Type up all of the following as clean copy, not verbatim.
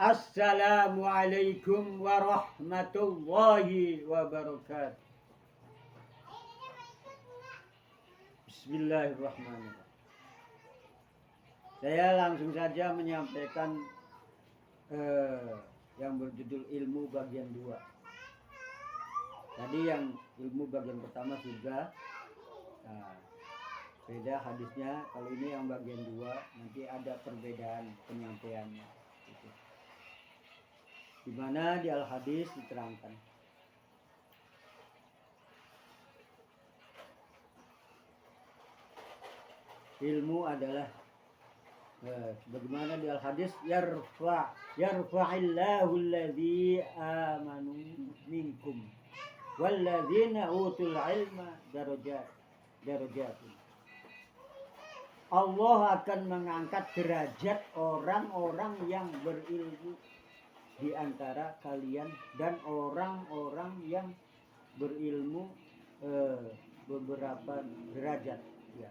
Assalamualaikum warahmatullahi wabarakatuh. Bismillahirrahmanirrahim. Saya langsung saja menyampaikan yang berjudul ilmu bagian 2. Tadi yang ilmu bagian pertama sudah. Nah, beda hadisnya. Kalau ini yang bagian 2 nanti ada perbedaan penyampaiannya. Gitu. Di mana di al-hadis diterangkan. Ilmu adalah bagaimana di al-hadis yarfa'illahu alladhi amanu minkum walladzina utul ilma darajatun. Allah akan mengangkat derajat orang-orang yang berilmu di antara kalian dan orang-orang yang berilmu beberapa derajat. Ya.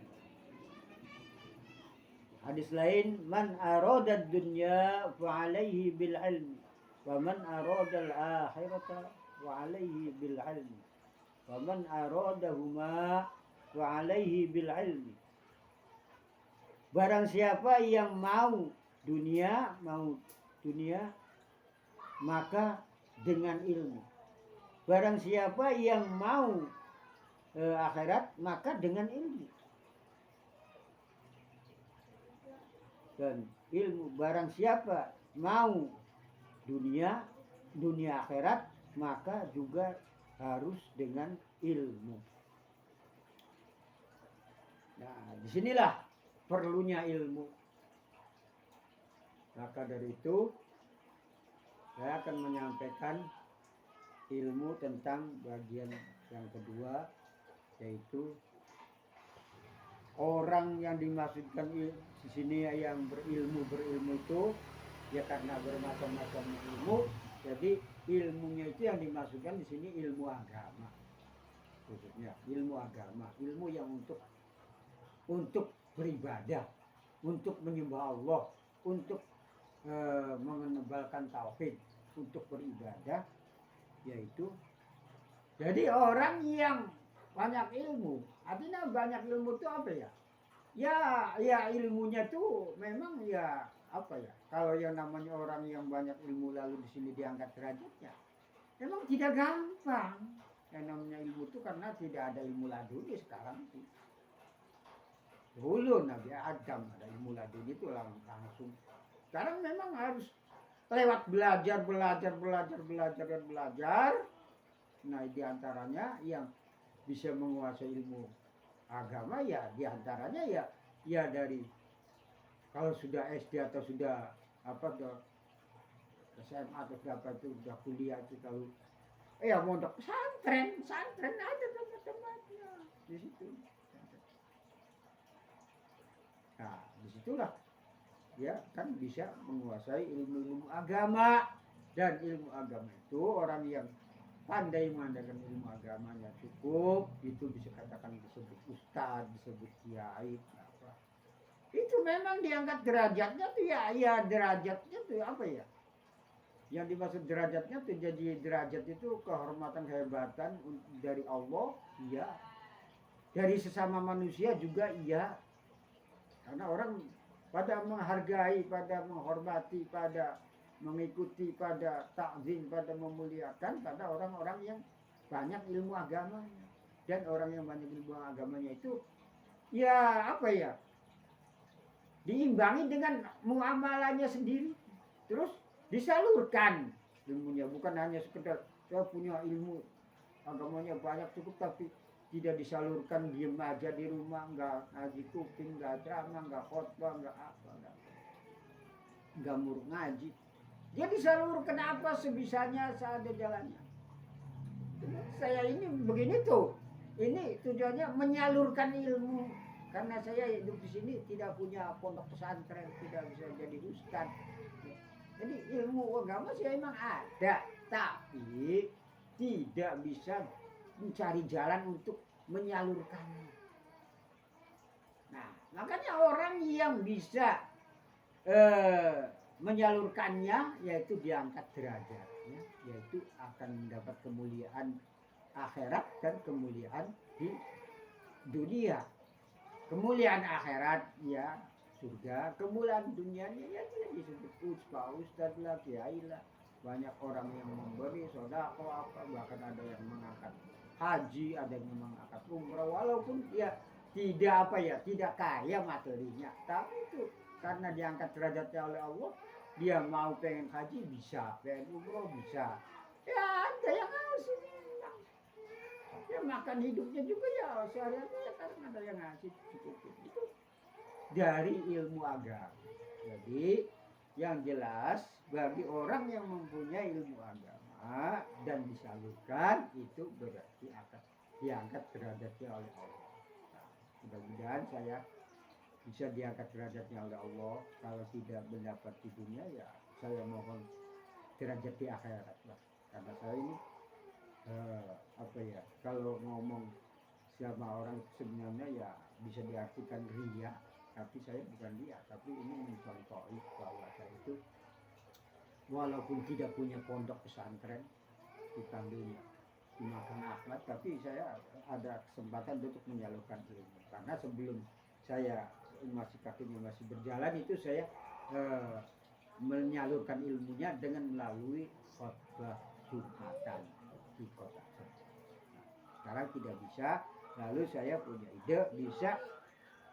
Hadis lain, man aradad dunya fa alaihi bil ilmi wa man aradal akhirata wa alaihi bil ilmi wa man aradahuma wa alaihi bil ilmi. Barang siapa yang mau dunia maka dengan ilmu. Barang siapa yang mau akhirat maka dengan ilmu. Dan ilmu, barang siapa mau dunia akhirat maka juga harus dengan ilmu. Nah, disinilah perlunya ilmu. Maka dari itu saya akan menyampaikan ilmu tentang bagian yang kedua, yaitu orang yang dimaksudkan di sini yang berilmu itu ya karena bermacam-macam ilmu. Jadi ilmunya itu yang dimaksudkan di sini ilmu agama. Khususnya ilmu agama, ilmu yang untuk beribadah, untuk menyembah Allah, untuk mengebalkan tauhid, untuk beribadah, yaitu jadi orang yang banyak ilmu. Artinya banyak ilmu itu apa ya? Ya ilmunya tuh memang ya apa ya? Kalau yang namanya orang yang banyak ilmu lalu di sini diangkat derajatnya, memang tidak gampang. Yang namanya ilmu itu karena tidak ada ilmu laduni sekarang itu. Dulu Nabi Adam ada ilmu laduni itu langsung. Sekarang memang harus lewat belajar. Nah, diantaranya yang bisa menguasai ilmu agama ya diantaranya ya dari kalau sudah SD atau sudah SMA atau apa itu sudah kuliah itu kalau mondok pesantren ada tempat-tempatnya di situ. Nah, disitulah ya kan bisa menguasai ilmu agama. Dan ilmu agama itu orang yang pandai mengandalkan ilmu agamanya cukup, itu bisa katakan disebut ustaz, disebut kiai, apa. Itu memang diangkat derajatnya tuh ya derajatnya tuh apa ya? Yang dimaksud derajatnya tuh jadi derajat itu kehormatan kehebatan dari Allah, iya. Dari sesama manusia juga iya. Karena orang pada menghargai, pada menghormati, pada mengikuti, pada takzim, pada memuliakan pada orang-orang yang banyak ilmu agamanya. Dan orang yang banyak ilmu agamanya itu ya apa ya, diimbangi dengan muamalahnya sendiri, terus disalurkan ilmunya, bukan hanya sekedar saya punya ilmu agamanya banyak cukup tapi tidak disalurkan, diem aja di rumah, nggak ngaji kuping, nggak ceramah, nggak khotbah, nggak apa, nggak muruk ngaji. Dia disalurkan apa sebisanya seadanya jalannya. Saya ini begini tuh, ini tujuannya menyalurkan ilmu. Karena saya hidup di sini tidak punya pondok pesantren, tidak bisa jadi ustaz. Jadi ilmu agama sih emang ada, tapi tidak bisa mencari jalan untuk menyalurkannya. Nah, makanya orang yang bisa menyalurkannya yaitu diangkat derajatnya, yaitu akan mendapat kemuliaan akhirat dan kemuliaan di dunia. Kemuliaan akhirat ya surga, kemuliaan dunianya ya tidak disebut ustaz lah, kiai lah. Banyak orang yang memberi sedekah apa, bahkan ada yang mengangkat haji, ada yang mengangkat umrah, walaupun ya tidak apa ya, tidak kaya materinya, tapi itu karena diangkat derajatnya oleh Allah, dia mau pengen haji bisa, pengen umrah bisa. Ya ada yang ngasih, ya makan hidupnya juga ya sehari-hari ya karena ada yang ngasih cukup itu dari ilmu agama. Jadi yang jelas bagi orang yang mempunyai ilmu agama dan disalurkan itu berarti akan diangkat derajatnya oleh Allah. Nah, mudah-mudahan saya bisa diangkat derajatnya oleh Allah. Kalau tidak mendapat di dunia ya saya mohon derajat di akhirat lah. Karena saya ini apa ya, kalau ngomong sama orang sebenarnya ya bisa diartikan ria, tapi saya bukan dia, tapi ini mencontohi bahwa saya itu walaupun tidak punya pondok pesantren dipanggilnya Dimakan Ahmad, tapi saya ada kesempatan untuk menyalurkan ilmu. Karena sebelum saya masih kakinya masih berjalan itu saya menyalurkan ilmunya dengan melalui khotbah Jumatan di kota. Sekarang tidak bisa, lalu saya punya ide bisa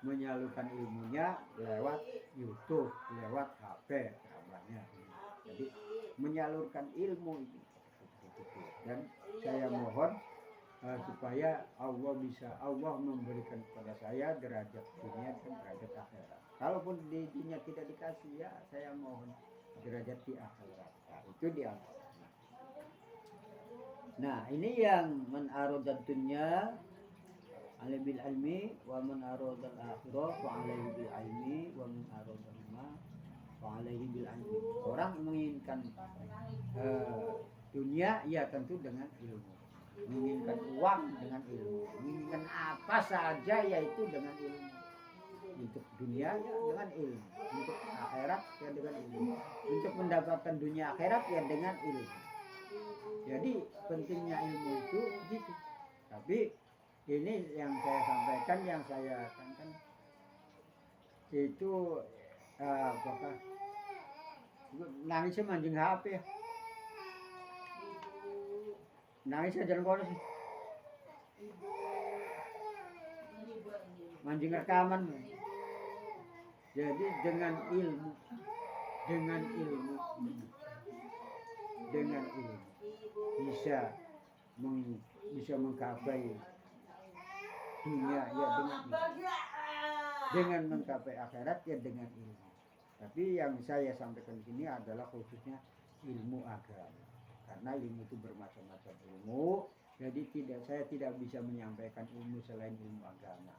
menyalurkan ilmunya lewat YouTube, lewat HP, namanya. Jadi menyalurkan ilmu itu. Dan saya mohon supaya Allah memberikan kepada saya derajat dunia dan derajat akhirat. Kalaupun di dunia tidak dikasih ya saya mohon derajat di akhirat. Nah, itu dia. Nah ini yang man aradad dunya alaihi bil ilmi wa man aradal akhirah wa alaihi bil ilmi wa man aradal ma wa alaihi bil ilmi. Orang menginginkan dunia ya tentu dengan ilmu, menginginkan uang dengan ilmu, menginginkan apa saja yaitu dengan ilmu. Untuk dunia ya dengan ilmu, untuk akhirat ya dengan ilmu, untuk mendapatkan dunia akhirat ya dengan ilmu. Jadi pentingnya ilmu itu gitu. Tapi ini yang saya sampaikan, yang saya akan itu apakah nangisnya mancing HP ya? Nangis aja kono sih. Mancing rekaman. Jadi dengan ilmu bisa menggapai dunia ya dengan menggapai akhirat ya dengan ilmu. Tapi yang saya sampaikan di sini adalah khususnya ilmu agama. Karena ilmu itu bermacam-macam ilmu, jadi saya tidak bisa menyampaikan ilmu selain ilmu agama.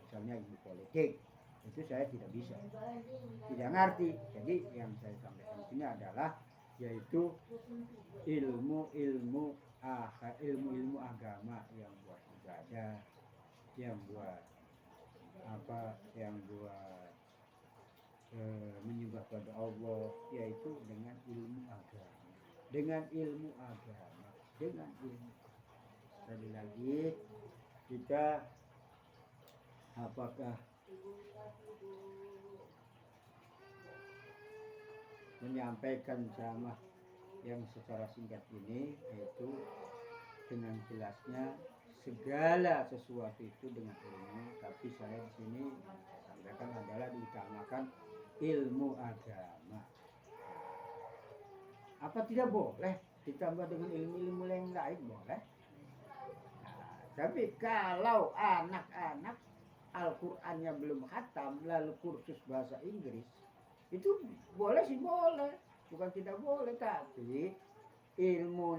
Misalnya ilmu politik, itu saya tidak bisa, tidak ngerti. Jadi yang saya sampaikan di sini adalah yaitu ilmu agama yang buat ibadah, yang buat apa, yang buat menyembah pada Allah, yaitu dengan ilmu agama. Dengan ilmu agama, dengan ilmu. Sekali lagi kita apakah menyampaikan ceramah yang secara singkat ini, yaitu dengan jelasnya segala sesuatu itu dengan ilmu. Tapi saya di sini sampaikan adalah diutamakan ilmu agama. Apa tidak boleh ditambah dengan ilmu-ilmu yang lain? Boleh. Nah, tapi kalau anak-anak Al-Qur'annya belum khatam lalu kursus bahasa Inggris, itu boleh sih, boleh, bukan tidak boleh, tapi ilmu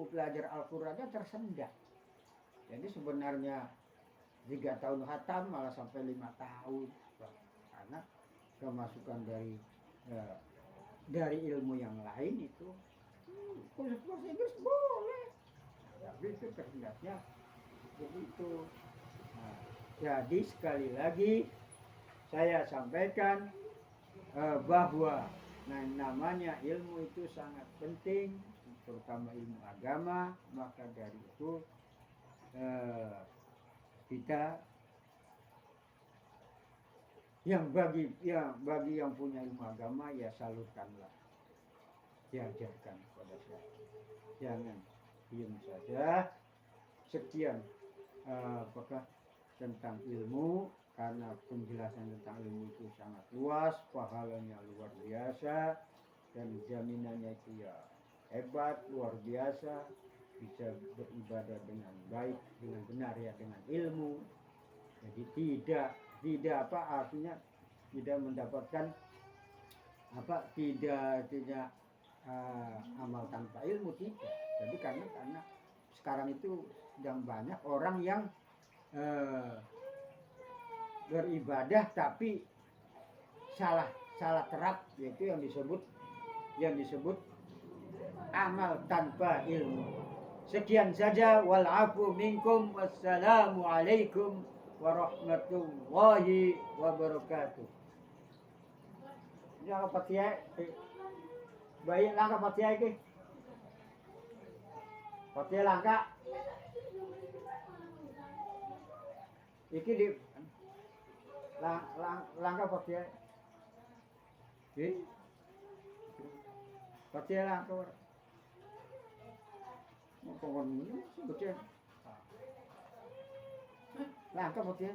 belajar Al-Qur'annya tersendat. Jadi sebenarnya 3 tahun khatam malah sampai 5 tahun, karena kemasukan dari ilmu yang lain itu kursus bahasa Inggris boleh, tapi itu tersendatnya begitu. Nah, jadi sekali lagi saya sampaikan bahwa Nah, namanya ilmu itu sangat penting, terutama ilmu agama. Maka dari itu kita bagi yang punya ilmu agama ya salurkanlah, diajarkan kepada saya. Jangan diam saja. Sekian apakah tentang ilmu, karena penjelasan tentang ilmu itu sangat luas, pahalanya luar biasa, dan jaminannya itu ya hebat, luar biasa, bisa beribadah dengan baik, dengan benar ya, dengan ilmu. Jadi tidak apa artinya tidak mendapatkan apa tidak amal tanpa ilmu, tidak. Jadi karena sekarang itu sedang banyak orang yang beribadah tapi salah terap, yaitu yang disebut amal tanpa ilmu. Sekian saja, wal afu minkum, wassalamu alaikum warahmatullahi wabarakatuh. Ini apa patia? Baik langkah patia iki. Patia langkah. Iki di langkah patia. Oke. Patia langkah. Mau kon ini sebetulnya. Langkah patia.